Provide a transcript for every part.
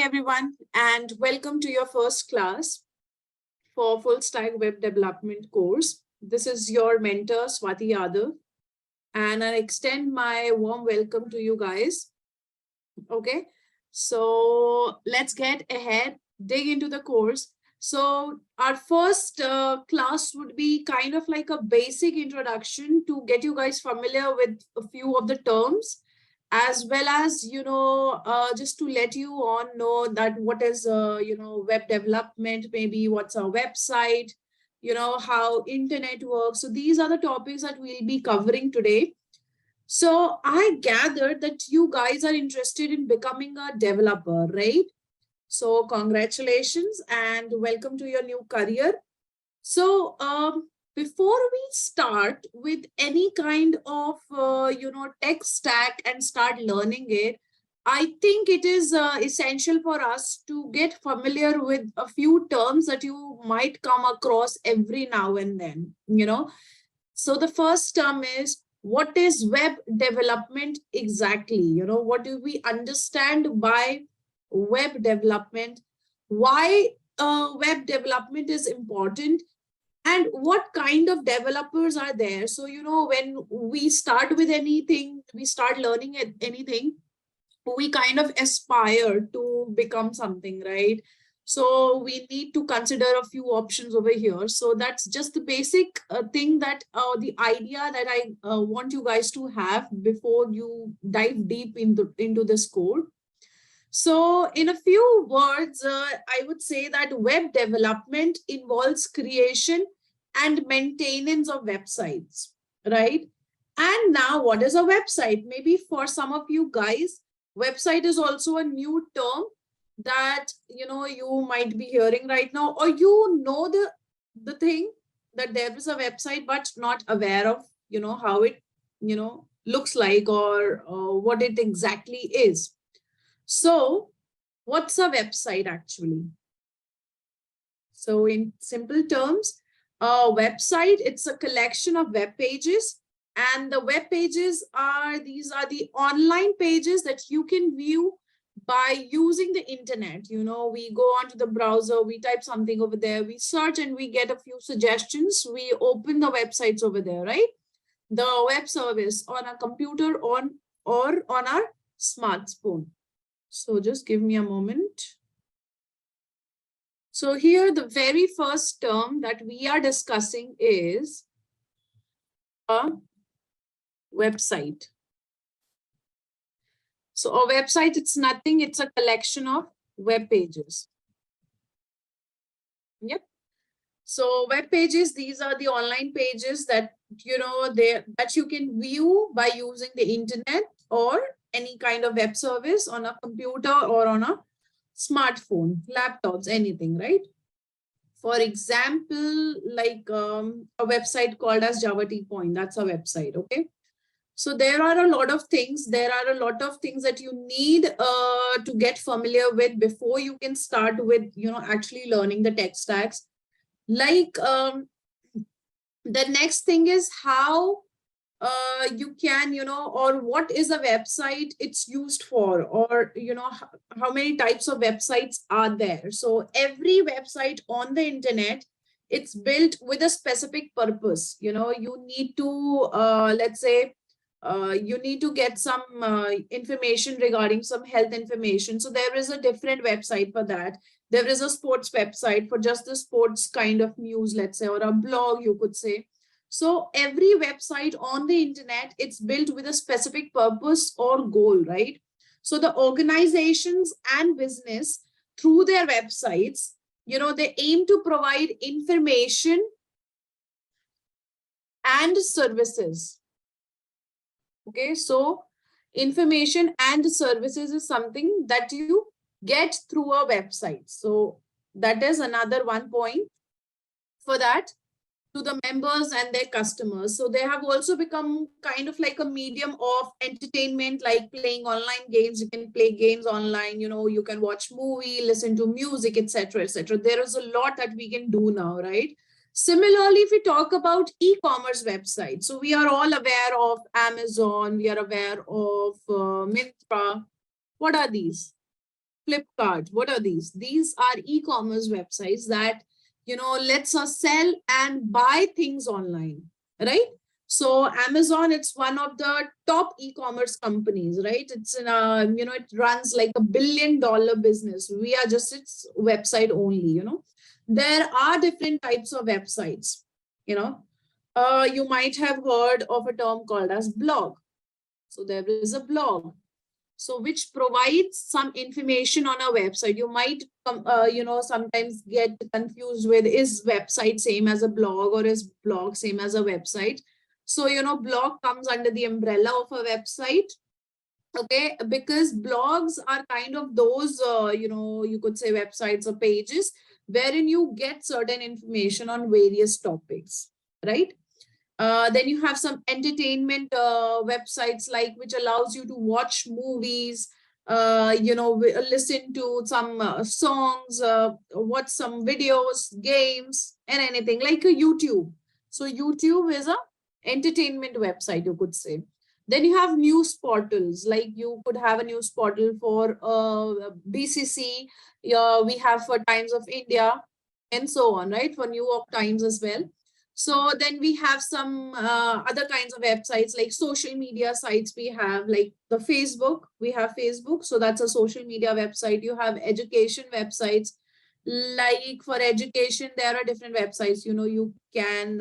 everyone, and welcome to your first class for Full Stack Web Development course. This is your mentor, Swati Yadav, and I extend my warm welcome to you guys. Okay, so let's get ahead, dig into the course. So our first class would be kind of like a basic introduction to get you guys familiar with a few of the terms, as well as, just to let you on know that what is, web development, maybe what's a website, how internet works. So these are the topics that we'll be covering today. So I gathered that you guys are interested in becoming a developer, right? So congratulations and welcome to your new career. So before we start with any kind of, tech stack and start learning it, I think it is essential for us to get familiar with a few terms that you might come across every now and then, So the first term is, what is web development exactly? What do we understand by web development? Why web development is important? And what kind of developers are there? So, when we start with anything, we start learning anything, we kind of aspire to become something, right? So we need to consider a few options over here. So that's just the basic thing that the idea that I want you guys to have before you dive deep into this code. So in a few words, I would say that web development involves creation and maintenance of websites, right? And now what is a website? Maybe for some of you guys, website is also a new term that you might be hearing right now, or the thing that there is a website but not aware of how it looks like, or what it exactly is. So what's a website actually? So in simple terms, a website, it's a collection of web pages, and the web pages these are the online pages that you can view by using the internet. We go onto the browser, we type something over there, we search, and we get a few suggestions. We open the websites over there, right? The web service on a computer or on our smartphone. So just give me a moment. So here, the very first term that we are discussing is a website. So a website, it's nothing, it's a collection of web pages. Yep. So web pages, these are the online pages that, that you can view by using the internet or any kind of web service on a computer or on a smartphone, laptops, anything, right? For example, like a website called as Java Tea Point, that's a website, okay? So there are a lot of things. There are a lot of things that you need to get familiar with before you can start with, actually learning the tech stacks. Like the next thing is how you can, or what is a website it's used for, or, how many types of websites are there. So every website on the internet, it's built with a specific purpose. You need to, let's say, you need to get some information regarding some health information. So there is a different website for that. There is a sports website for just the sports kind of news, let's say, or a blog, you could say. So every website on the internet, it's built with a specific purpose or goal, right? So the organizations and business, through their websites, they aim to provide information and services. Okay, so information and services is something that you get through a website. So that is another one point for that, to the members and their customers. So they have also become kind of like a medium of entertainment, like playing online games. You can play games online, you can watch movie, listen to music, etc., etc. There is a lot that we can do now, right? Similarly, if we talk about e-commerce websites, so we are all aware of Amazon, we are aware of Myntra. What are these? Flipkart. What are these? These are e-commerce websites that, lets us sell and buy things online, right? So Amazon, it's one of the top e-commerce companies, right? It's in a, it runs like $1 billion business. We are just its website only, There are different types of websites, you might have heard of a term called as blog. So there is a blog, so which provides some information on a website. You might sometimes get confused with, is website same as a blog or is blog same as a website? So blog comes under the umbrella of a website, okay, because blogs are kind of those you could say websites or pages wherein you get certain information on various topics, right? Then you have some entertainment websites, like which allows you to watch movies, listen to some songs, watch some videos, games, and anything like a YouTube. So YouTube is a entertainment website, you could say. Then you have news portals, like you could have a news portal for BCC, we have for Times of India, and so on, right? For New York Times as well. So then we have some other kinds of websites, like social media sites. We have like the Facebook, we have Facebook. So that's a social media website. You have education websites. Like for education, there are different websites, you can,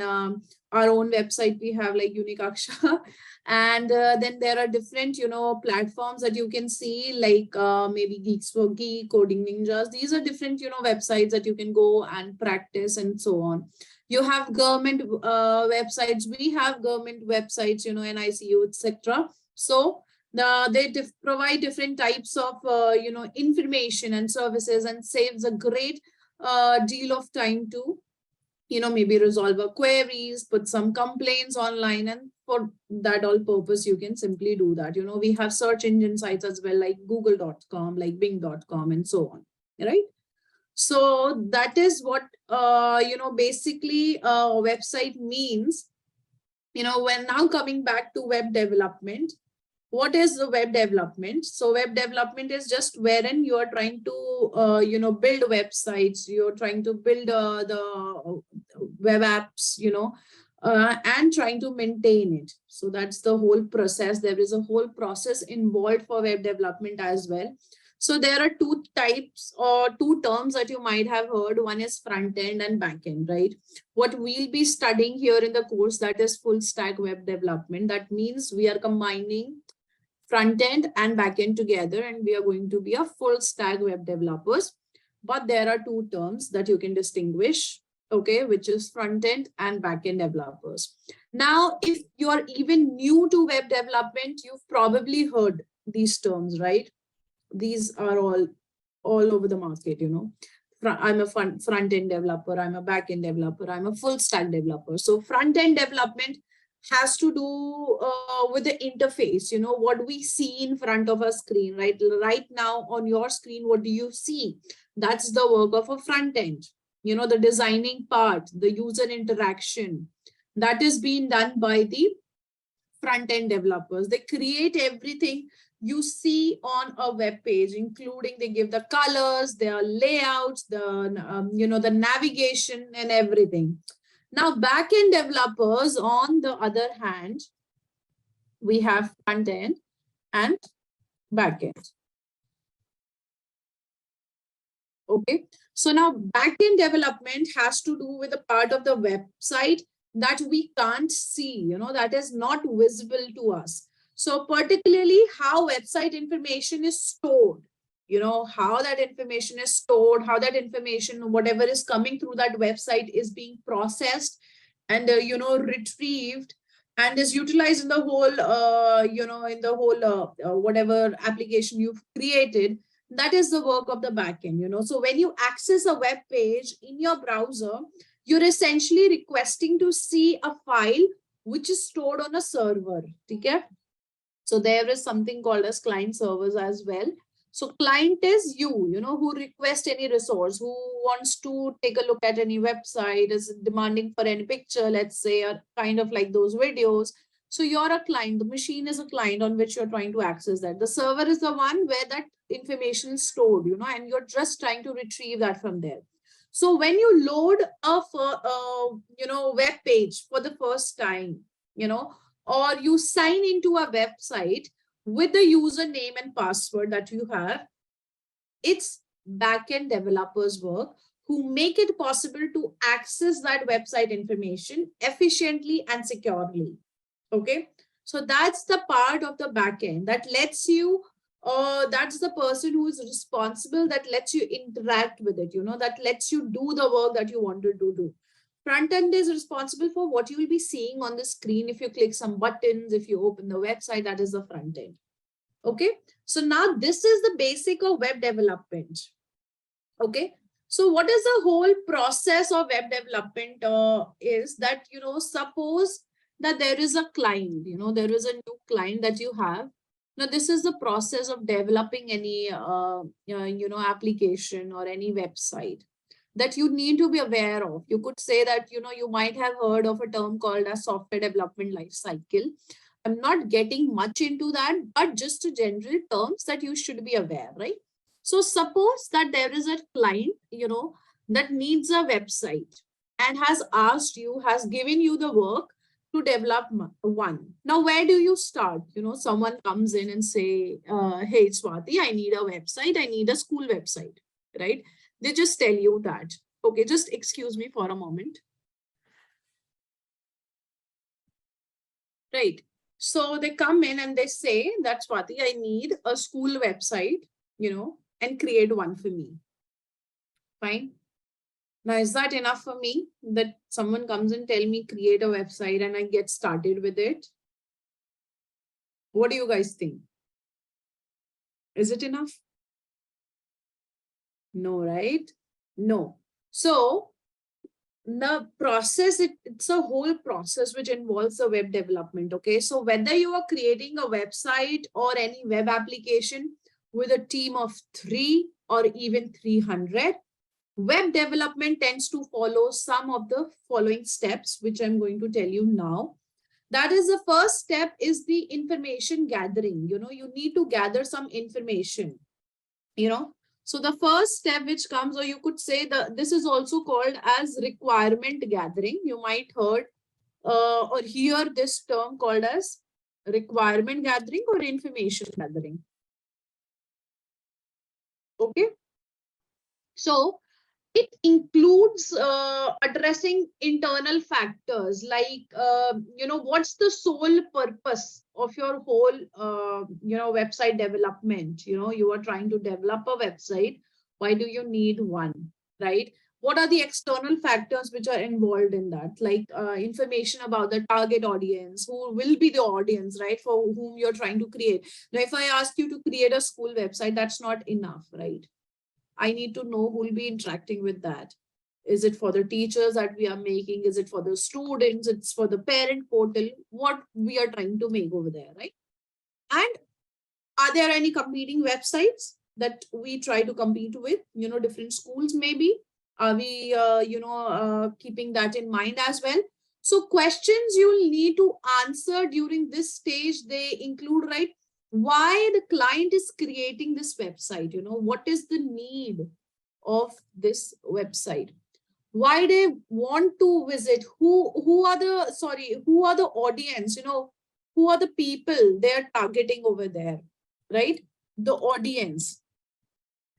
our own website, we have like Unikaksha. And then there are different, platforms that you can see, like maybe Geeks for Geek, Coding Ninjas. These are different, websites that you can go and practice and so on. You have government websites. We have government websites, NICU, etc. So they provide different types of, information and services, and saves a great deal of time to, maybe resolve a queries, put some complaints online, and for that all purpose, you can simply do that. We have search engine sites as well, like google.com, like bing.com, and so on, right? So that is what, basically a website means. When now coming back to web development, what is the web development? So web development is just wherein you are trying to, build websites, you're trying to build the web apps, and trying to maintain it. So that's the whole process. There is a whole process involved for web development as well. So there are two types or two terms that you might have heard. One is front end and back end, right? What we'll be studying here in the course, that is full stack web development. That means we are combining front end and back end together, and we are going to be a full stack web developers. But there are two terms that you can distinguish, okay, which is front end and back end developers. Now, if you are even new to web development, you've probably heard these terms, right? These are all over the market, I'm a front end developer, I'm a back end developer, I'm a full stack developer. So front end development has to do with the interface, what we see in front of a screen, right? Right now on your screen, what do you see? That's the work of a front end, the designing part, the user interaction, that is being done by the front end developers. They create everything you see on a web page, including they give the colors, their layouts, the navigation and everything. Now, back-end developers, on the other hand, we have front end and back end. Okay, so now back-end development has to do with a part of the website that we can't see, that is not visible to us. So particularly how website information is stored, how that information is stored, how that information, whatever is coming through that website, is being processed and, retrieved and is utilized in the whole, whatever application you've created. That is the work of the backend, So when you access a web page in your browser, you're essentially requesting to see a file which is stored on a server. Okay? So there is something called as client servers as well. So client is you, who request any resource, who wants to take a look at any website, is demanding for any picture, let's say, or kind of like those videos. So you're a client, the machine is a client on which you're trying to access that. The server is the one where that information is stored, and you're just trying to retrieve that from there. So when you load a web page for the first time, or you sign into a website with the username and password that you have, it's backend developers' work who make it possible to access that website information efficiently and securely. Okay, so that's the part of the backend that lets you, that's the person who is responsible, that lets you interact with it, that lets you do the work that you wanted to do. Front end is responsible for what you will be seeing on the screen. If you click some buttons, if you open the website, that is the front end. Okay, so now this is the basic of web development. Okay, so what is the whole process of web development is that, suppose that there is a client, there is a new client that you have. Now, this is the process of developing any, application or any website that you need to be aware of. You could say that, you might have heard of a term called as software development life cycle. I'm not getting much into that, but just a general terms that you should be aware, right? So suppose that there is a client, that needs a website and has asked you, has given you the work to develop one. Now, where do you start? Someone comes in and say, hey, Swati, I need a website. I need a school website, right? They just tell you that. Okay, just excuse me for a moment. Right. So they come in and they say that, Swati, I need a school website, and create one for me. Fine. Now, is that enough for me that someone comes and tell me create a website and I get started with it? What do you guys think? Is it enough? No, right? No. So the process, it's a whole process which involves the web development. Okay, so whether you are creating a website or any web application with a team of 3 or even 300, web development tends to follow some of the following steps, which I'm going to tell you now. That is, the first step is the information gathering. You need to gather some information, So the first step which comes, or you could say that this is also called as requirement gathering. You might heard or hear this term called as requirement gathering or information gathering. Okay. So it includes addressing internal factors like, what's the sole purpose of your whole, website development? You are trying to develop a website. Why do you need one, right? What are the external factors which are involved in that? Like information about the target audience, who will be the audience, right, for whom you're trying to create. Now, if I ask you to create a school website, that's not enough, right? I need to know who will be interacting with that. Is it for the teachers that we are making? Is it for the students? It's for the parent portal, what we are trying to make over there, right? And are there any competing websites that we try to compete with? Different schools maybe. Are we, keeping that in mind as well? So questions you'll need to answer during this stage, they include, right, why the client is creating this website, what is the need of this website, why they want to visit, who are the audience, who are the people they're targeting over there, right? The audience.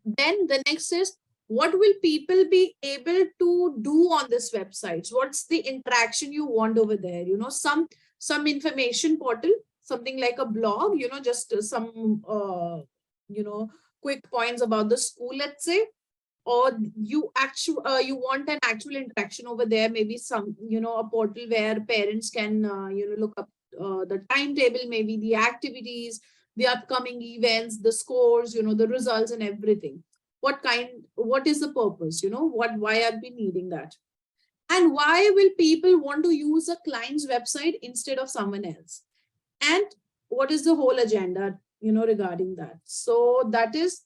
Then the next is, what will people be able to do on this website? What's the interaction you want over there? Some information portal, something like a blog, just some, quick points about the school, let's say, or you want an actual interaction over there, maybe some, a portal where parents can, look up the timetable, maybe the activities, the upcoming events, the scores, the results and everything. What is the purpose, why are we needing that? And why will people want to use a client's website instead of someone else? And what is the whole agenda, regarding that? So that is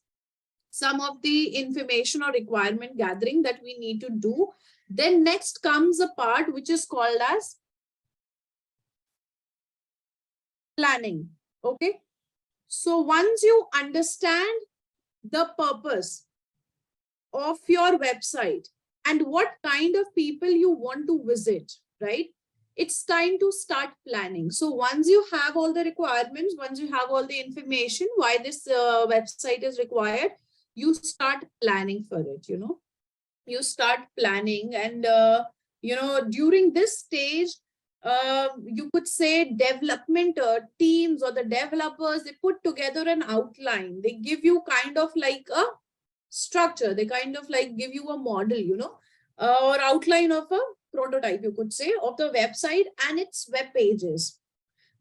some of the information or requirement gathering that we need to do. Then next comes a part which is called as planning. Okay. So once you understand the purpose of your website and what kind of people you want to visit, right? It's time to start planning. So once you have all the requirements, once you have all the information why this website is required, you start planning for it, you start planning. And during this stage, you could say development teams or the developers, they put together an outline. They give you kind of like a structure. They kind of like give you a model, or outline of a prototype, you could say, of the website and its web pages.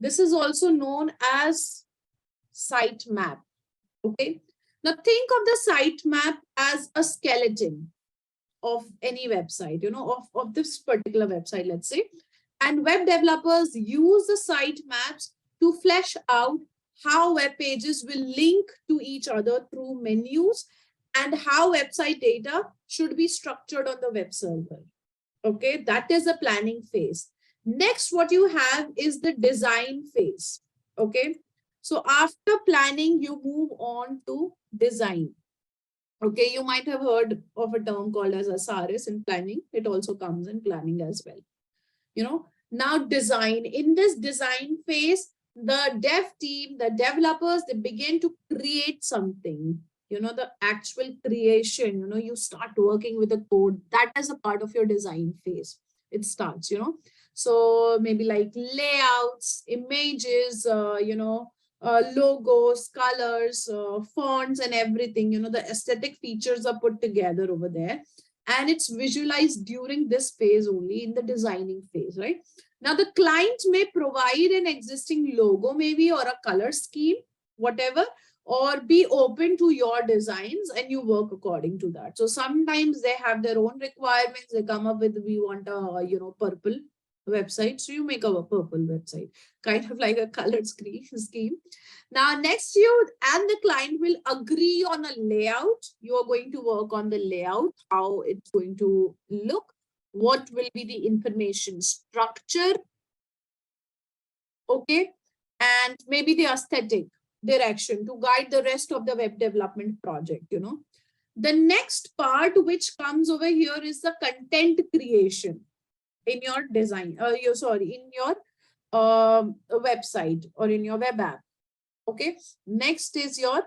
This is also known as site map. Okay. Now think of the site map as a skeleton of any website, of this particular website, let's say. And web developers use the site maps to flesh out how web pages will link to each other through menus and how website data should be structured on the web server. Okay, that is the planning phase. Next, what you have is the design phase. Okay, so after planning, you move on to design. Okay, you might have heard of a term called as a SRS in planning. It also comes in planning as well. Now design. In this design phase, the dev team, the developers, they begin to create something. The actual creation, you start working with the code. That is a part of your design phase. It starts, so maybe like layouts, images, logos, colors, fonts, and everything. The aesthetic features are put together over there, and it's visualized during this phase only, in the designing phase, right? Now the client may provide an existing logo maybe, or a color scheme, whatever, or be open to your designs and you work according to that. So sometimes they have their own requirements. They come up with, we want a purple website, so you make a purple website, kind of like a colored scheme. Now next, you and the client will agree on a layout. You are going to work on the layout, how it's going to look, what will be the information structure, okay, and maybe the aesthetic direction to guide the rest of the web development project. The next part which comes over here is the content creation in your design, in your website or in your web app. Okay, next is your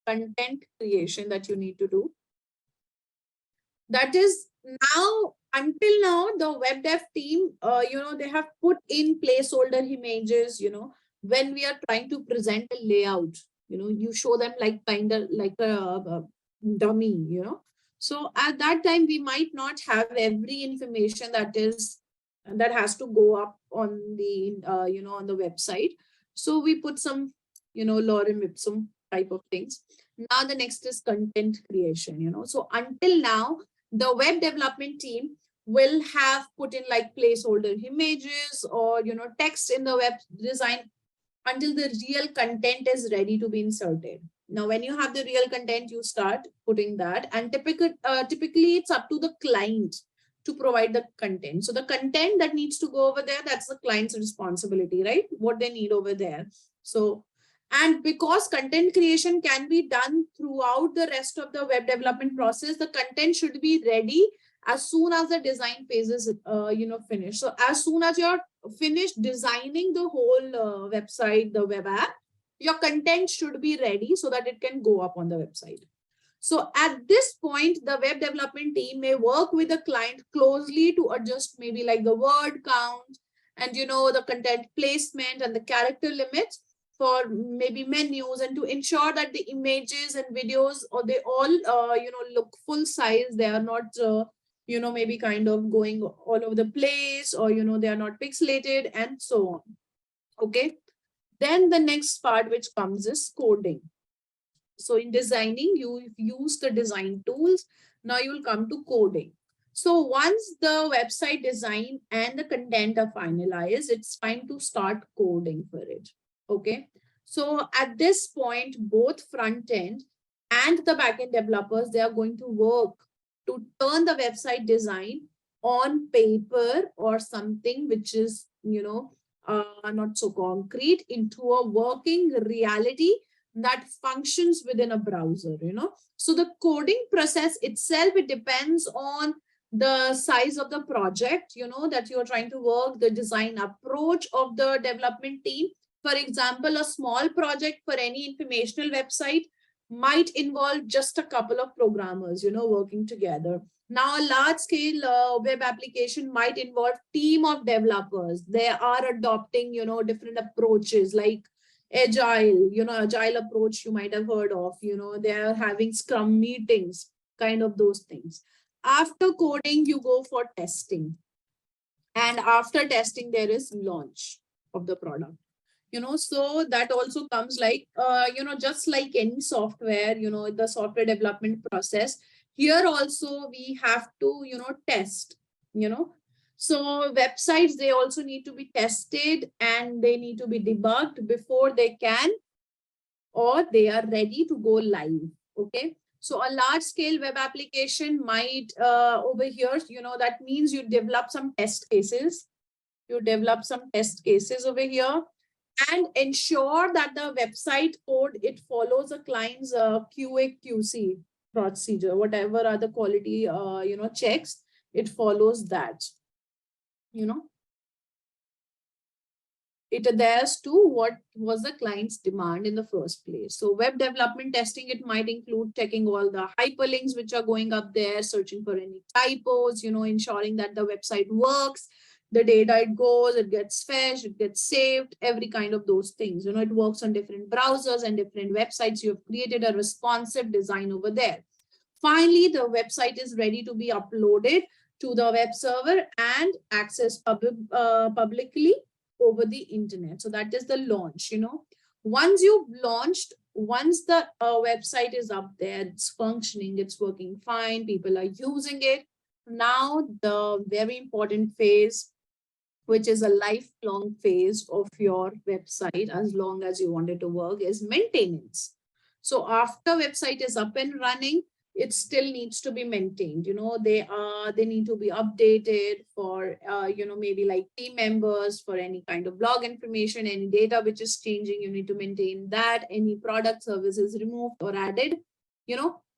content creation that you need to do. That is, now, until now, the web dev team, they have put in placeholder images. When we are trying to present a layout, you show them like kind of like a dummy. So at that time, we might not have every information that has to go up on the on the website. So we put some lorem ipsum type of things. Now the next is content creation. So until now, the web development team will have put in like placeholder images or text in the web design until the real content is ready to be inserted. Now when you have the real content, you start putting that, and typically it's up to the client to provide the content. So the content that needs to go over there, that's the client's responsibility, right? What they need over there. So, and because content creation can be done throughout the rest of the web development process, the content should be ready as soon as the design phase is finished. So as soon as you're finished designing the whole website, the web app, your content should be ready so that it can go up on the website. So at this point, the web development team may work with the client closely to adjust maybe like the word count and the content placement and the character limits for maybe menus, and to ensure that the images and videos, or they all look full size. They are not maybe kind of going all over the place, or they are not pixelated, and so on. Okay, then the next part which comes is coding. So in designing, you use the design tools. Now you will come to coding. So once the website design and the content are finalized, it's time to start coding for it. Okay. So at this point, both front end and the backend developers, they are going to work to turn the website design on paper or something which is, not so concrete, into a working reality that functions within a browser, So the coding process itself, it depends on the size of the project, that you're trying to work, the design approach of the development team. For example, a small project for any informational website might involve just a couple of programmers, working together. Now, a large scale web application might involve team of developers. They are adopting, different approaches like agile approach you might have heard of, they are having scrum meetings, kind of those things. After coding, you go for testing. And after testing, there is launch of the product. So that also comes like, just like any software, the software development process, here also we have to, test, so websites, they also need to be tested and they need to be debugged before they can, or they are ready to go live. Okay. So a large scale web application might over here, that means you develop some test cases. You develop some test cases over here and ensure that the website code, it follows a client's QA QC procedure, whatever are the quality checks, it follows that. It adheres to what was the client's demand in the first place. So web development testing, it might include checking all the hyperlinks which are going up there, searching for any typos, ensuring that the website works, the data it goes, it gets fetched, it gets saved, every kind of those things. It works on different browsers and different websites. You have created a responsive design over there. Finally, the website is ready to be uploaded to the web server and accessed publicly over the internet. So that is the launch. Once you've launched, once the website is up there, it's functioning, it's working fine, people are using it. Now the very important phase, which is a lifelong phase of your website, as long as you want it to work, is maintenance. So after website is up and running, it still needs to be maintained. They need to be updated for maybe like team members, for any kind of blog information, any data which is changing, you need to maintain that. Any product services removed or added.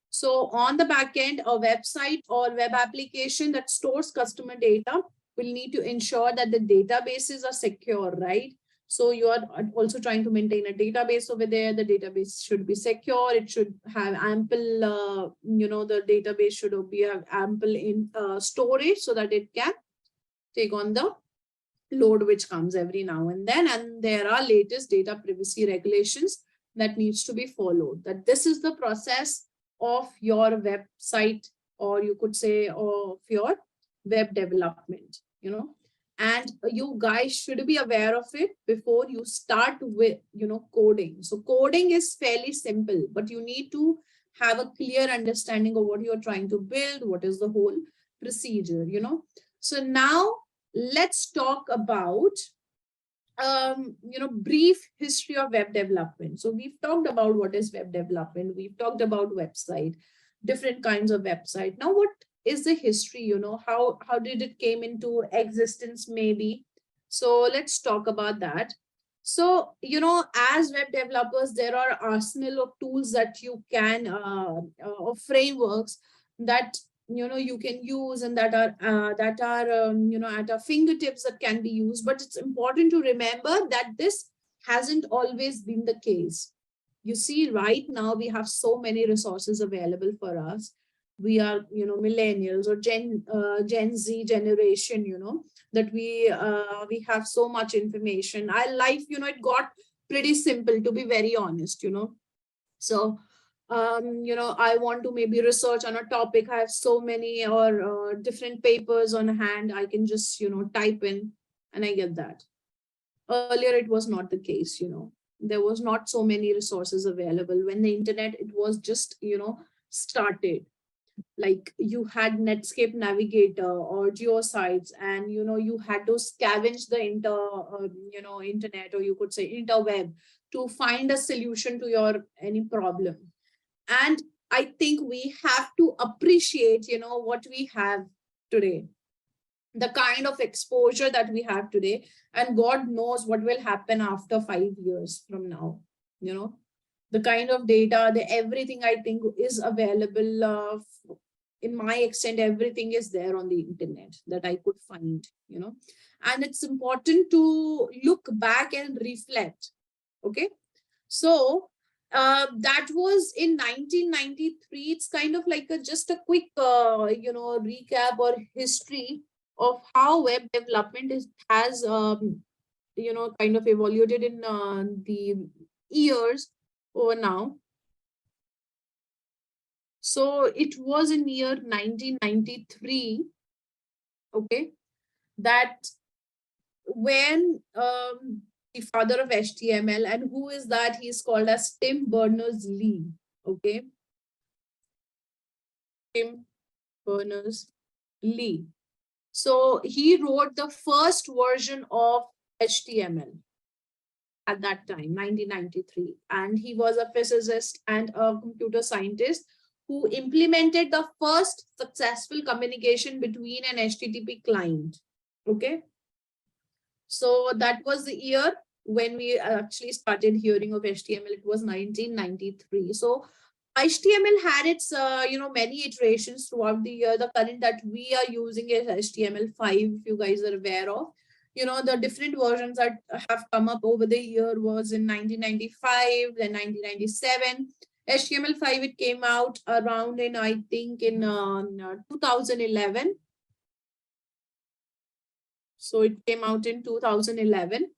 So on the back end, a website or web application that stores customer data will need to ensure that the databases are secure, right? So you are also trying to maintain a database over there. The database should be secure. It should have ample, the database should be ample in storage so that it can take on the load which comes every now and then. And there are latest data privacy regulations that needs to be followed. That this is the process of your website, or you could say of your web development, and you guys should be aware of it before you start with, coding. So coding is fairly simple, but you need to have a clear understanding of what you're trying to build, what is the whole procedure, So now let's talk about brief history of web development. So we've talked about what is web development, we've talked about website, different kinds of website. Now what is the history, how did it came into existence maybe? So let's talk about that. So as web developers, there are arsenal of tools that you can of frameworks that you can use, and that are at our fingertips, that can be used. But it's important to remember that this hasn't always been the case. You see, right now we have so many resources available for us. We are millennials or gen Z generation, that we have so much information. Our life, it got pretty simple, to be very honest. So I want to maybe research on a topic, I have so many or different papers on hand, I can just type in and I get that. Earlier it was not the case. There was not so many resources available when the internet, it was just started. Like you had Netscape Navigator or geosites, and you had to scavenge the internet, or you could say interweb, to find a solution to your any problem. And I think we have to appreciate what we have today. the kind of exposure that we have today, and God knows what will happen after 5 years from now. You know, the kind of data, the everything I think is available. In my extent, everything is there on the internet that I could find. And it's important to look back and reflect. Okay, so that was in 1993. It's kind of like just a quick, recap or history of how web development has, kind of evaluated in the years over now. So it was in year 1993, okay, that when the father of HTML, and who is that? He's called as Tim Berners-Lee, okay? Tim Berners-Lee. So he wrote the first version of HTML at that time, 1993. And he was a physicist and a computer scientist who implemented the first successful communication between an HTTP client. Okay. So that was the year when we actually started hearing of HTML. It was 1993. So HTML had its, many iterations throughout the year. The current that we are using is HTML5, if you guys are aware of. The different versions that have come up over the year was in 1995, then 1997. HTML5, it came out around in, I think, in 2011. So it came out in 2011.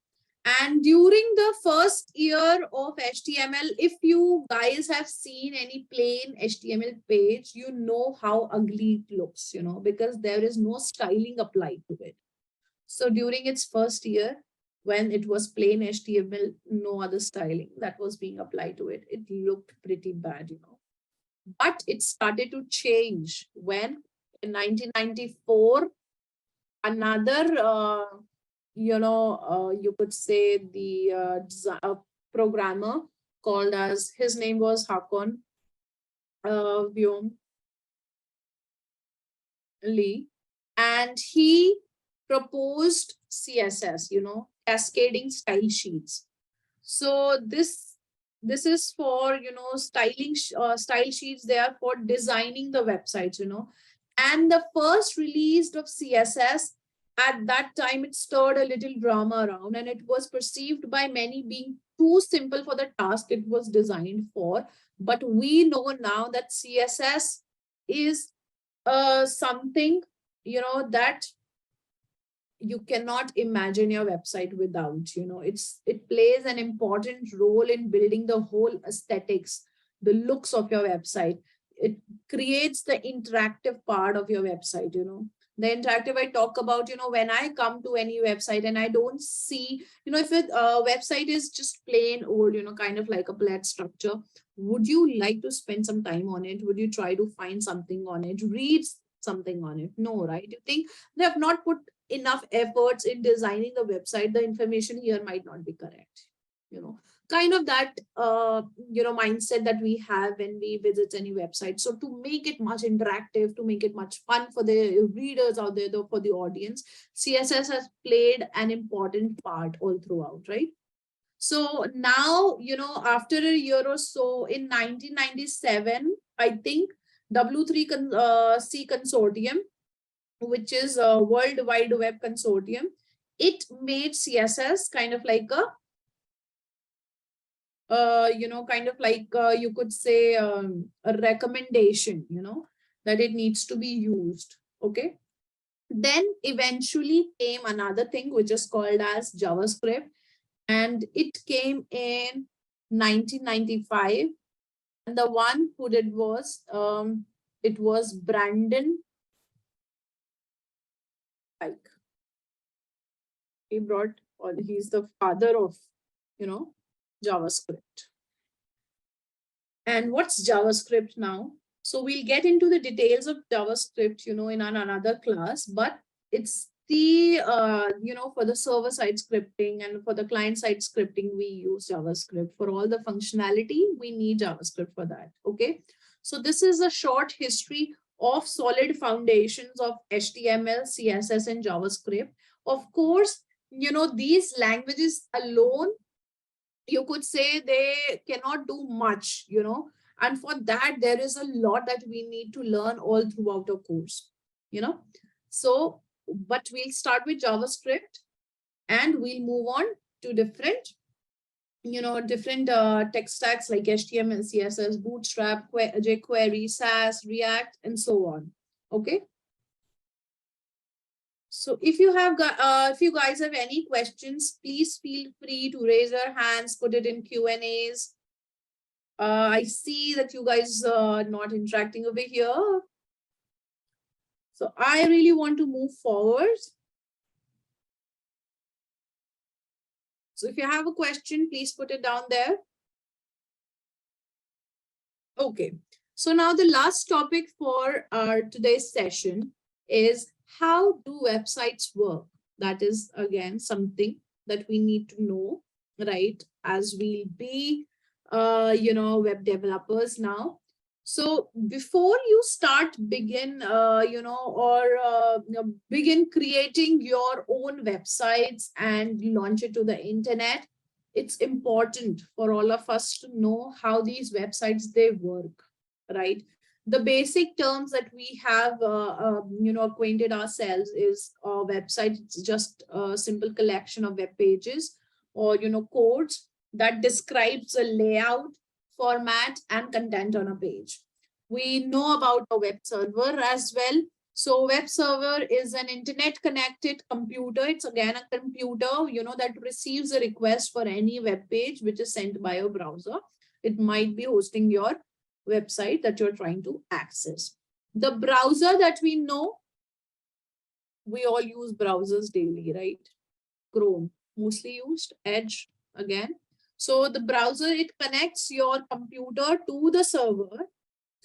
And during the first year of HTML, if you guys have seen any plain HTML page, you know how ugly it looks, because there is no styling applied to it. So during its first year, when it was plain HTML, no other styling that was being applied to it, it looked pretty bad, But it started to change when in 1994, another, you could say the programmer called as, his name was Hakon Vyom Lee, and he proposed CSS, cascading style sheets. So this is for, styling style sheets. They are for designing the websites, and the first release of CSS at that time, it stirred a little drama around, and it was perceived by many being too simple for the task it was designed for. But we know now that CSS is something, that you cannot imagine your website without. It plays an important role in building the whole aesthetics, the looks of your website. It creates the interactive part of your website. The interactive I talk about, when I come to any website and I don't see, if a website is just plain old, kind of like a flat structure, would you like to spend some time on it? Would you try to find something on it, read something on it? No, right? You think they have not put enough efforts in designing the website, the information here might not be correct. Kind of that mindset that we have when we visit any website. So to make it much interactive, to make it much fun for the readers out there, for the audience, CSS has played an important part all throughout, right? So now, after a year or so, in 1997, I think W3C Consortium, which is a World Wide Web Consortium, it made CSS kind of like a, you could say a recommendation, that it needs to be used. Okay. Then eventually came another thing, which is called as JavaScript. And it came in 1995. And the one who did was, it was Brandon Pike. He brought, or he's the father of, JavaScript. And what's JavaScript now? So we'll get into the details of JavaScript, in another class, but it's the, for the server side scripting and for the client side scripting, we use JavaScript. For all the functionality, we need JavaScript for that. Okay. So this is a short history of solid foundations of HTML, CSS, and JavaScript. Of course, these languages alone, you could say they cannot do much, and for that, there is a lot that we need to learn all throughout a course, you know. So, but we'll start with JavaScript and we'll move on to different different tech stacks like HTML, CSS, Bootstrap, jQuery, Sass, React, and so on. Okay. So if you have got, if you guys have any questions, please feel free to raise your hands, put it in Q&As. I see that you guys are not interacting over here. So I really want to move forward. So if you have a question, please put it down there. Okay. So now the last topic for our today's session is how do websites work? That is again something that we need to know, right? As we'll be, web developers now. So before you begin creating your own websites and launch it to the internet, it's important for all of us to know how these websites they work, right? The basic terms that we have acquainted ourselves is a website. It's just a simple collection of web pages or codes that describes a layout, format, and content on a page. We know about a web server as well. So web server is an internet connected computer. It's again a computer, that receives a request for any web page which is sent by a browser. It might be hosting your website that you're trying to access. The browser that we know, we all use browsers daily, right? Chrome, mostly used, Edge again. So the browser, it connects your computer to the server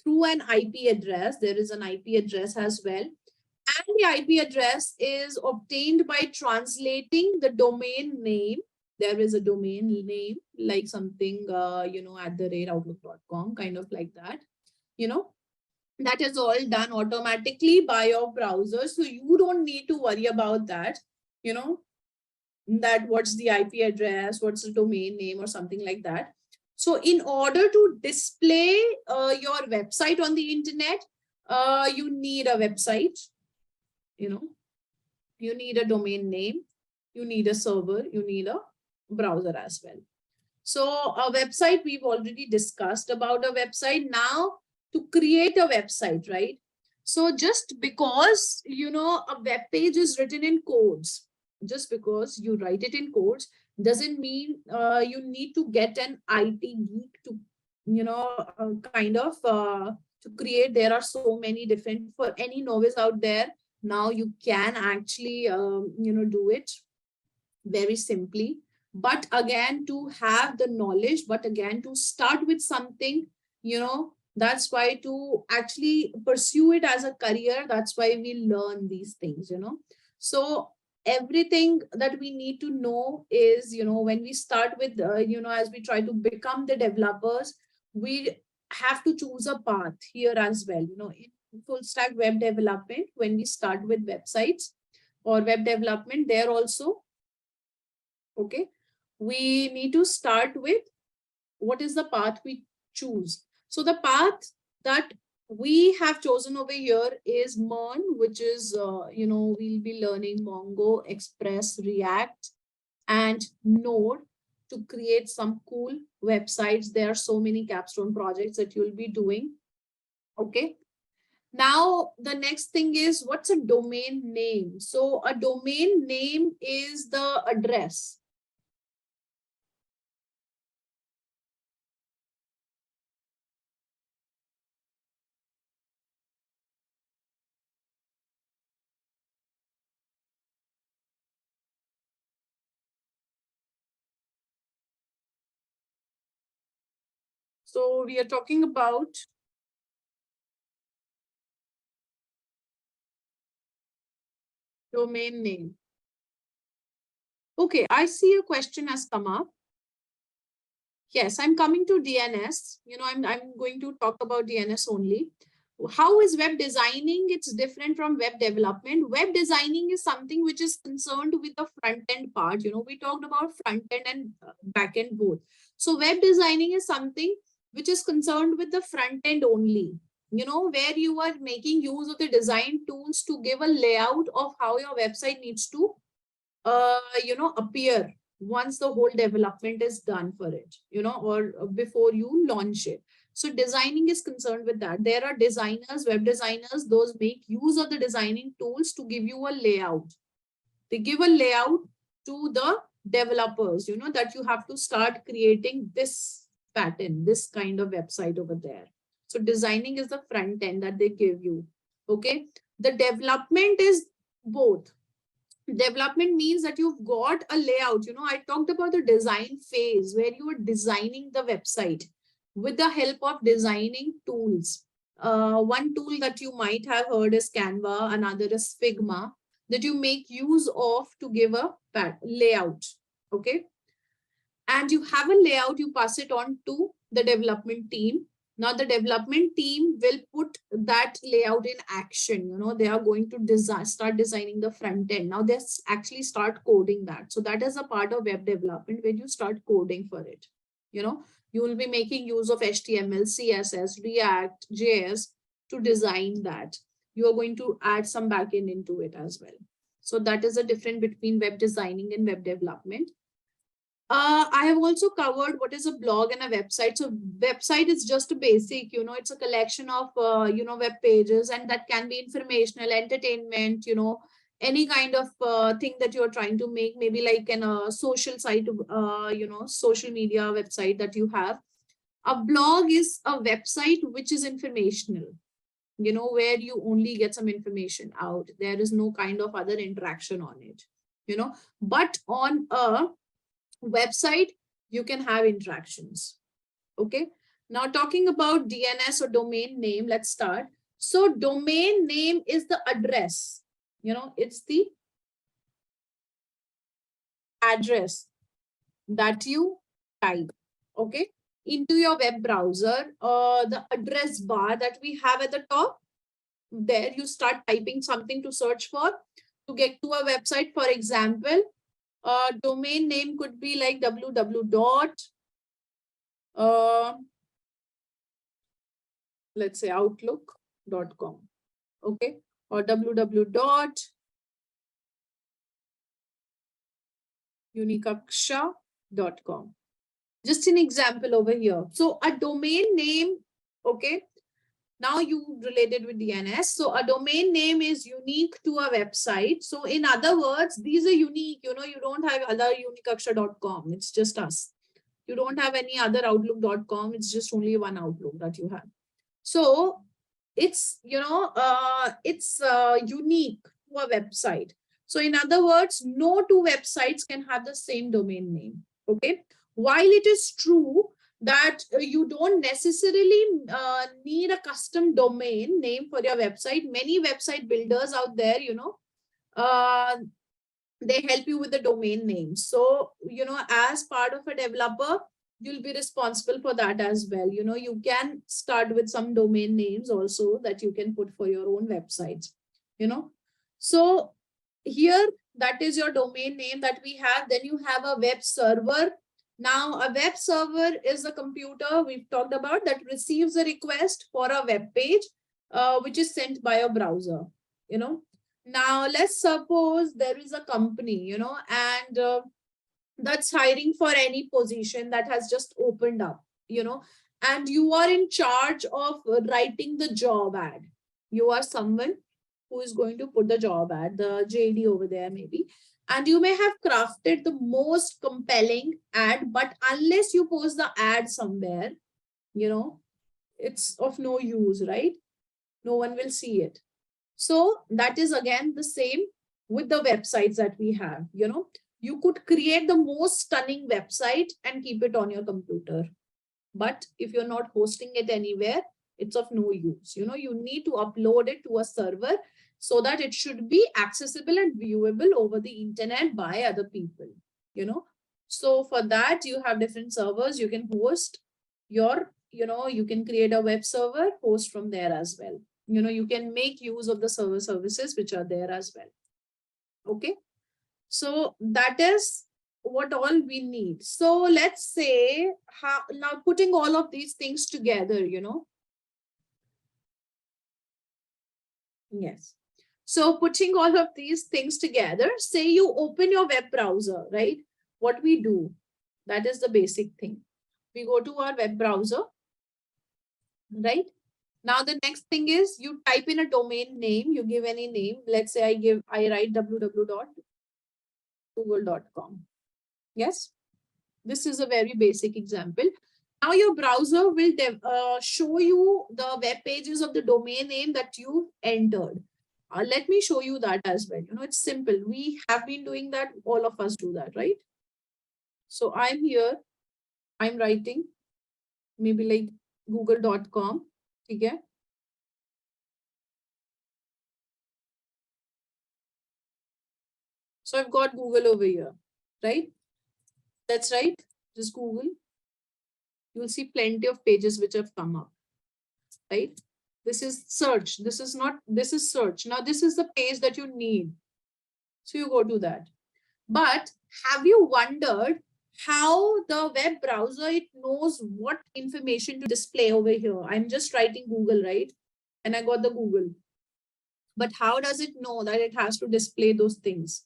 through an IP address. There is an IP address as well. And the IP address is obtained by translating the domain name. There is a domain name like something, @outlook.com, kind of like that, that is all done automatically by your browser. So you don't need to worry about that, that what's the IP address, what's the domain name or something like that. So in order to display your website on the internet, you need a website, you need a domain name, you need a server, you need a browser as well. So a website, we've already discussed about a website. Now to create a website, right? So just because, a web page is written in codes, just because you write it in codes, doesn't mean you need to get an IT geek to, to create. There are so many different, for any novice out there, now you can actually, do it very simply. But again, to have the knowledge, but again, to start with something, that's why to actually pursue it as a career, that's why we learn these things, So everything that we need to know is, when we start with, as we try to become the developers, we have to choose a path here as well, in full stack web development. When we start with websites or web development, there also, okay, we need to start with what is the path we choose. So the path that we have chosen over here is MERN, which is, we'll be learning Mongo, Express, React, and Node to create some cool websites. There are so many capstone projects that you'll be doing. Okay. Now, the next thing is, what's a domain name? So a domain name is the address. So we are talking about domain name. Okay, I see a question has come up. Yes, I'm coming to DNS. I'm going to talk about DNS only. How is web designing? It's different from web development. Web designing is something which is concerned with the front end part. We talked about front end and back end both. So web designing is something which is concerned with the front end only, where you are making use of the design tools to give a layout of how your website needs to, appear once the whole development is done for it, or before you launch it. So designing is concerned with that. There are designers, web designers, those make use of the designing tools to give you a layout. They give a layout to the developers, that you have to start creating this pattern, this kind of website over there. So designing is the front end that they give you. Okay. The development is both. Development means that you've got a layout. I talked about the design phase where you are designing the website with the help of designing tools. One tool that you might have heard is Canva, another is Figma, that you make use of to give a layout. Okay. And you have a layout, you pass it on to the development team. Now the development team will put that layout in action. They are going to start designing the front end. Now they actually start coding that. So that is a part of web development when you start coding for it. You will be making use of HTML, CSS, React, JS to design that. You are going to add some backend into it as well. So that is the difference between web designing and web development. I have also covered what is a blog and a website. So website is just a basic, it's a collection of, web pages, and that can be informational, entertainment, any kind of thing that you're trying to make, maybe like an social site, social media website that you have. A blog is a website which is informational, where you only get some information out. There is no kind of other interaction on it, but on a website, you can have interactions. Okay. Now talking about DNS or domain name, let's start. So domain name is the address, it's the address that you type, okay, into your web browser. The address bar that we have at the top, there you start typing something to search for to get to a website. For example, domain name could be like www. Let's say outlook.com, okay, or www.unikaksha.com. Just an example over here. So a domain name, okay, now you related with DNS. So a domain name is unique to a website. So in other words, these are unique. You don't have other unikaksha.com. It's just us. You don't have any other outlook.com. It's just only one Outlook that you have. So it's, unique to a website. So in other words, no two websites can have the same domain name. Okay. While it is true that you don't necessarily need a custom domain name for your website. Many website builders out there, they help you with the domain name. So, as part of a developer, you'll be responsible for that as well. You can start with some domain names also that you can put for your own websites, So here, that is your domain name that we have. Then you have a web server. Now, a web server is a computer we've talked about that receives a request for a web page, which is sent by a browser, Now, let's suppose there is a company, and that's hiring for any position that has just opened up, and you are in charge of writing the job ad. You are someone who is going to put the job ad, the JD over there maybe. And you may have crafted the most compelling ad, but unless you post the ad somewhere, it's of no use, right? No one will see it. So that is again the same with the websites that we have, You could create the most stunning website and keep it on your computer. But if you're not hosting it anywhere, it's of no use. You need to upload it to a server so that it should be accessible and viewable over the internet by other people, So for that, you have different servers. You can host your, you can create a web server, host from there as well. you can make use of the server services which are there as well. Okay. So that is what all we need. So let's say how now putting all of these things together, Yes. So putting all of these things together, say you open your web browser, right? What we do, that is the basic thing. We go to our web browser, right? Now the next thing is you type in a domain name, you give any name. Let's say I write www.google.com. Yes, this is a very basic example. Now your browser will show you the web pages of the domain name that you entered. Let me show you that as well. It's simple. We have been doing that. All of us do that, right? So I'm here. I'm writing maybe like google.com. Okay. So I've got Google over here, right? That's right. Just Google. You'll see plenty of pages which have come up, right? This is search. This is search. Now this is the page that you need. So you go to that. But have you wondered how the web browser, it knows what information to display over here? I'm just writing Google, right? And I got the Google. But how does it know that it has to display those things?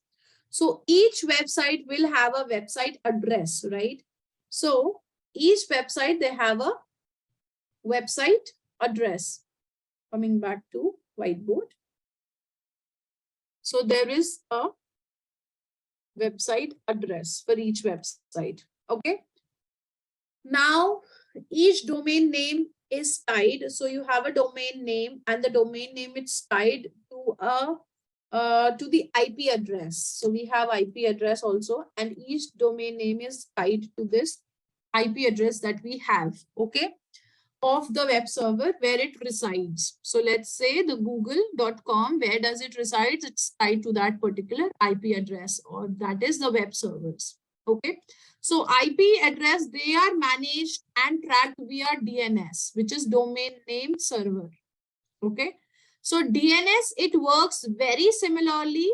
So each website will have a website address, right? So each website, they have a website address. Coming back to whiteboard. So there is a website address for each website. Okay. Now each domain name is tied. So you have a domain name and the domain name is tied to the IP address. So we have IP address also, and each domain name is tied to this IP address that we have. Okay. Of the web server where it resides. So let's say the google.com, where does it reside? It's tied to that particular IP address, or that is the web servers. Okay. So IP address, they are managed and tracked via DNS, which is domain name server. Okay. So DNS, it works very similarly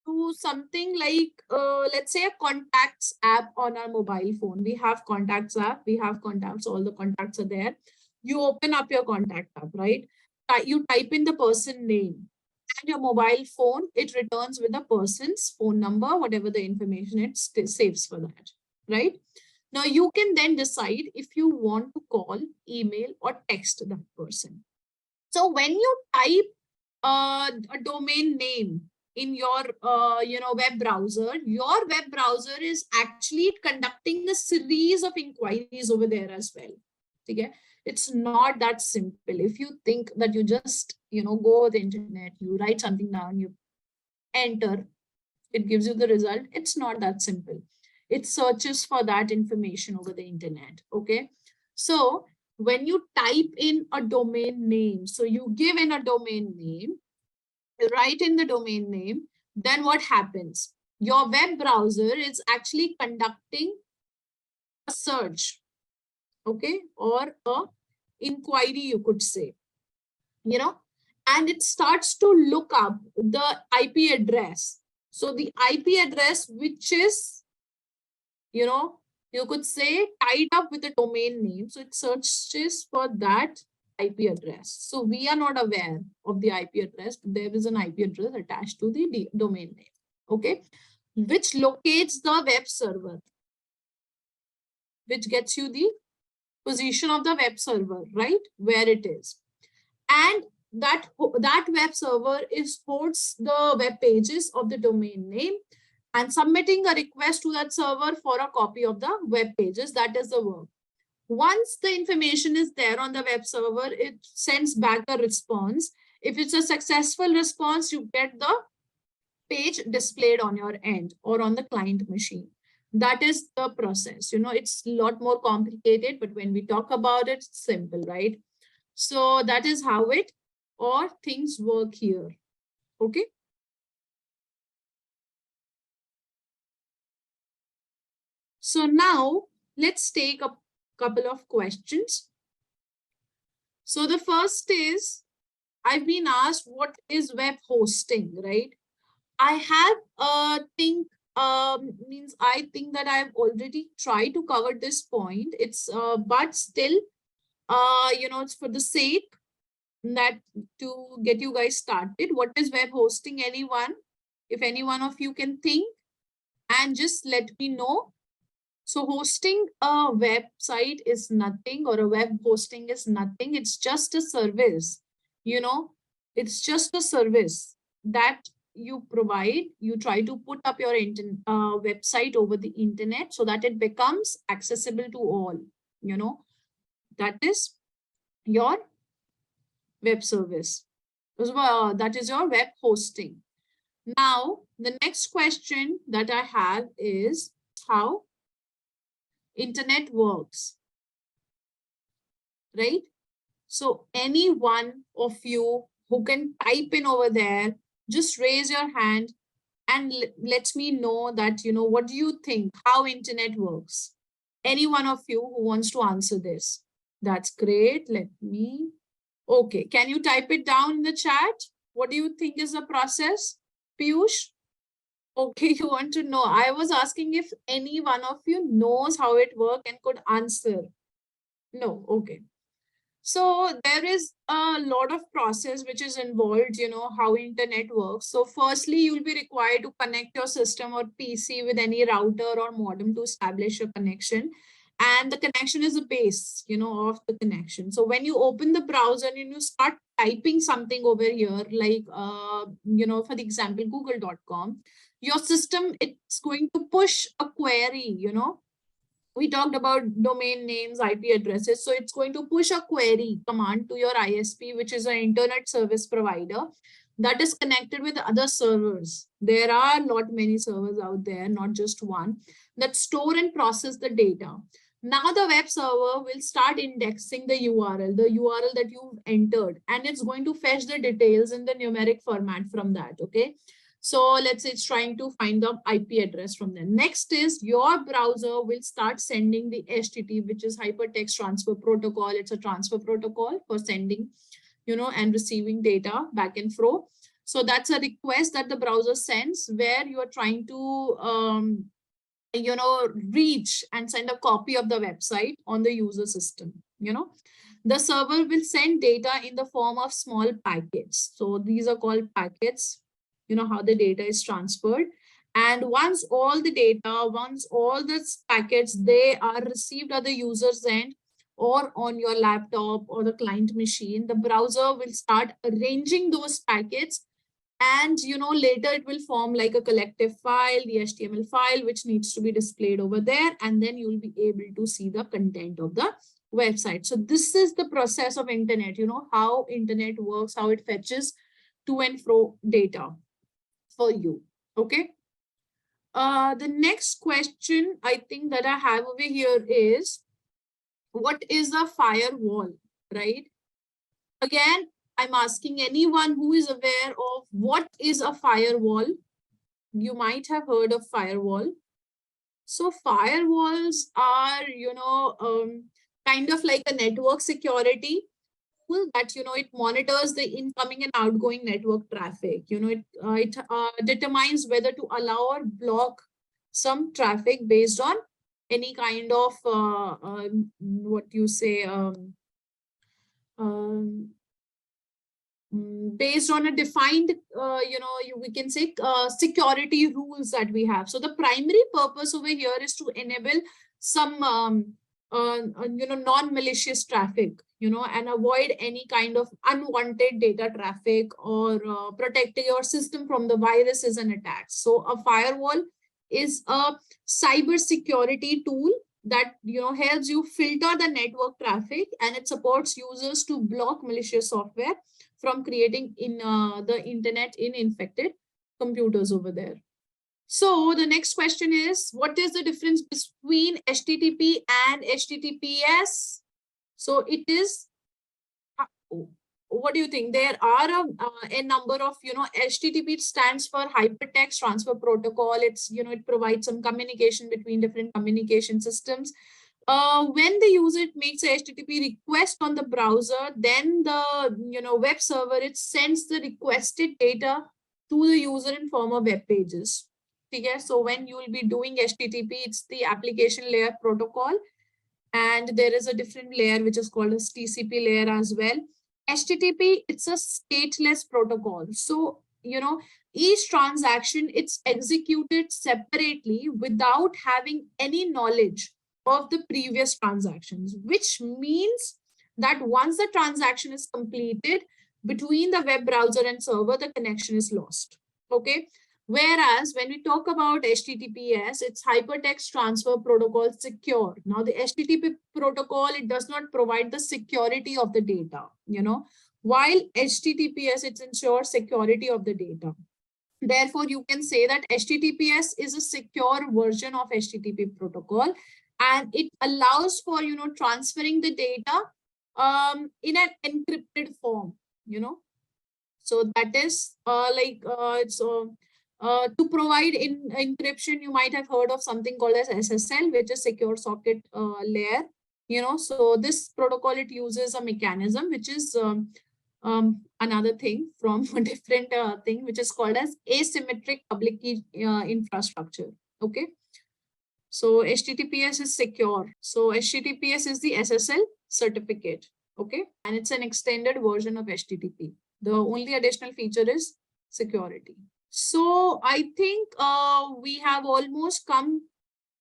to something like, let's say a contacts app on our mobile phone. We have contacts app, we have contacts, all the contacts are there. You open up your contact app, right? You type in the person name and your mobile phone, it returns with the person's phone number, whatever the information it saves for that, right? Now you can then decide if you want to call, email or text that person. So when you type a domain name in your web browser, your web browser is actually conducting a series of inquiries over there as well. Okay, it's not that simple. If you think that you just go on the internet, you write something down, you enter, it gives you the result. It's not that simple. It searches for that information over the internet. Okay, so when you type in a domain name, so you give in a domain name, write in the domain name, then what happens? Your web browser is actually conducting a search, okay, or a inquiry, you could say, and it starts to look up the IP address. So the IP address, which is, you could say tied up with the domain name. So it searches for that IP address. So we are not aware of the IP address, but there is an IP address attached to the domain name, okay, which locates the web server, which gets you the position of the web server, right, where it is. And that web server is hosts the web pages of the domain name and submitting a request to that server for a copy of the web pages. That is the work. Once the information is there on the web server, it sends back a response. If it's a successful response, you get the page displayed on your end or on the client machine. That is the process. It's a lot more complicated, but when we talk about it, it's simple, right? So that is how it or things work here. Okay. So now let's take a couple of questions. So the first is, I've been asked what is web hosting, right? I have think means I think that I've already tried to cover this point. It's but still it's for the sake that to get you guys started. What is web hosting? Anyone? If any one of you can think and just let me know. So hosting a website is nothing, or a web hosting is nothing. It's just a service, you know, it's just a service that you provide. You try to put up your website over the internet so that it becomes accessible to all, that is your web service. That is your web hosting. Now, the next question that I have is how internet works, right? So any one of you who can type in over there, just raise your hand and let me know that, what do you think, how internet works? Any one of you who wants to answer this? That's great. Let me, okay. Can you type it down in the chat? What do you think is the process? Piyush? Okay, you want to know. I was asking if any one of you knows how it works and could answer. No, okay. So there is a lot of process which is involved, how internet works. So firstly, you'll be required to connect your system or PC with any router or modem to establish a connection. And the connection is the base, of the connection. So when you open the browser and you start typing something over here, like, for the example, google.com, your system, it's going to push a query, we talked about domain names, IP addresses. So it's going to push a query command to your ISP, which is an internet service provider that is connected with other servers. There are not many servers out there, not just one, that store and process the data. Now the web server will start indexing the URL that you've entered, and it's going to fetch the details in the numeric format from that, okay? So let's say it's trying to find the IP address from there. Next is your browser will start sending the HTTP, which is hypertext transfer protocol. It's a transfer protocol for sending, and receiving data back and fro. So that's a request that the browser sends where you are trying to, reach and send a copy of the website on the user system, The server will send data in the form of small packets. So these are called packets, how the data is transferred. And once all the packets, they are received at the user's end or on your laptop or the client machine, the browser will start arranging those packets. And, later it will form like a collective file, the HTML file, which needs to be displayed over there. And then you'll be able to see the content of the website. So this is the process of internet, how internet works, how it fetches to and fro data for you. Okay. The next question I think that I have over here is, what is a firewall, right? Again, I'm asking anyone who is aware of what is a firewall. You might have heard of firewall. So firewalls are, kind of like a network security that it monitors the incoming and outgoing network traffic. It determines whether to allow or block some traffic based on any kind of what you say based on a defined we can say security rules that we have. So the primary purpose over here is to enable some non-malicious traffic, and avoid any kind of unwanted data traffic, or protect your system from the viruses and attacks. So a firewall is a cyber security tool that helps you filter the network traffic, and it supports users to block malicious software from creating in the internet in infected computers over there. So the next question is, what is the difference between HTTP and HTTPS? So it is, what do you think? There are a number of, HTTP stands for hypertext transfer protocol. It's, it provides some communication between different communication systems. when the user makes a HTTP request on the browser, then the web server, it sends the requested data to the user in form of web pages. Okay? So when you will be doing HTTP, it's the application layer protocol, and there is a different layer which is called as TCP layer as well. HTTP, it's a stateless protocol. So each transaction, it's executed separately without having any knowledge of the previous transactions, which means that once the transaction is completed between the web browser and server, the connection is lost. Okay. Whereas when we talk about HTTPS, it's hypertext transfer protocol secure. Now the HTTP protocol, it does not provide the security of the data, while HTTPS, it ensures security of the data. Therefore, you can say that HTTPS is a secure version of HTTP protocol, and it allows for, transferring the data in an encrypted form, So that is to provide encryption, you might have heard of something called as SSL, which is secure socket layer. So this protocol, it uses a mechanism which is another thing from a different thing, which is called as asymmetric public key infrastructure. Okay. So HTTPS is secure. So HTTPS is the SSL certificate. Okay. And it's an extended version of HTTP. The only additional feature is security. So I think we have almost come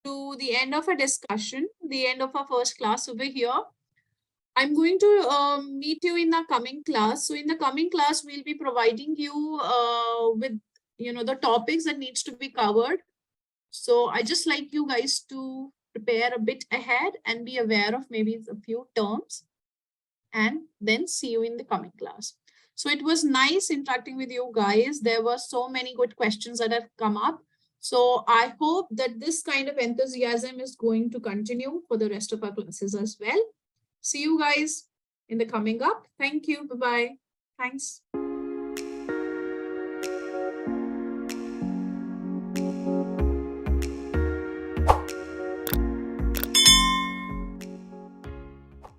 to the end of a discussion, the end of our first class over here. I'm going to meet you in the coming class. So in the coming class, we'll be providing you with, the topics that needs to be covered. So I just like you guys to prepare a bit ahead and be aware of maybe a few terms, and then see you in the coming class. So it was nice interacting with you guys. There were so many good questions that have come up. So I hope that this kind of enthusiasm is going to continue for the rest of our classes as well. See you guys in the coming up. Thank you. Bye-bye. Thanks.